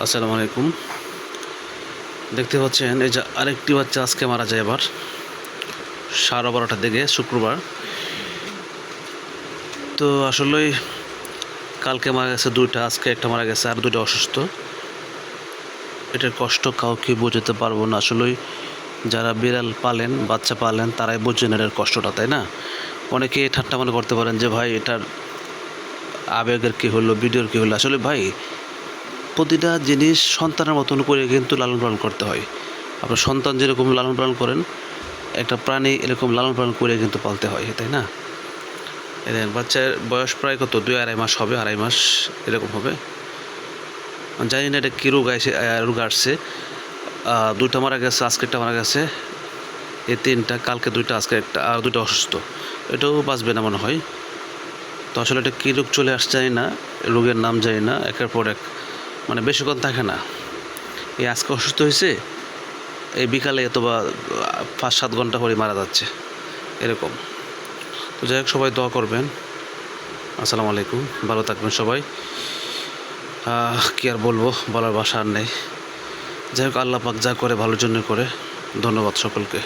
আসসালামু আলাইকুম। দেখতে পাচ্ছেন এই যে আরেকটি বাচ্চা আজকে মারা যায়। আবার 12:30টার দিকে শুক্রবার। তো আসলেই কালকে মারা গেছে দুইটা, আজকে একটা মারা গেছে, আর দুইটা অসুস্থ। এটার কষ্ট কাউকে বোঝাতে পারবো না। আসলেই যারা বিড়াল পালেন, বাচ্চা পালেন, তারাই বোঝেন এটার কষ্টটা, তাই না? অনেকে ঠাট্টা মনে করতে পারেন যে ভাই এটার আবেগের কী হলো, ভিডিওর কী হলো। আসলে ভাই প্রতিটা জিনিস সন্তানের মতন করে কিন্তু লালন পালন করতে হয়। আপনার সন্তান যেরকম লালন পালন করেন, একটা প্রাণী এরকম লালন পালন করে কিন্তু পালতে হয়, তাই না? এদের বাচ্চার বয়স প্রায় কত 2-2.5 মাস হবে, 2.5 মাস এরকম হবে। জানি না এটা কী রোগ আসছে। দুইটা মারা গেছে, আজকে একটা মারা গেছে। এই তিনটা, কালকে দুইটা, আজকে একটা, আর দুইটা অসুস্থ। এটাও বাঁচবে না মনে হয়। তো আসলে এটা কী রোগ চলে আসছে জানি না, রোগের নাম জানি না। একের পর এক মানে বেশিক্ষণ থাকে না। এই আজকে অসুস্থ হয়েছে, এই বিকালে অথবা 5-7 ঘন্টা পরে মারা যাচ্ছে, এরকম। তো যাই হোক, সবাই দোয়া করবেন। আসসালামু আলাইকুম, ভালো থাকবেন সবাই। কী আর বলবো, বলার ভাষা আর নেই। যাই হোক, আল্লাহ পাক যা করে ভালোর জন্য করে। ধন্যবাদ সকলকে।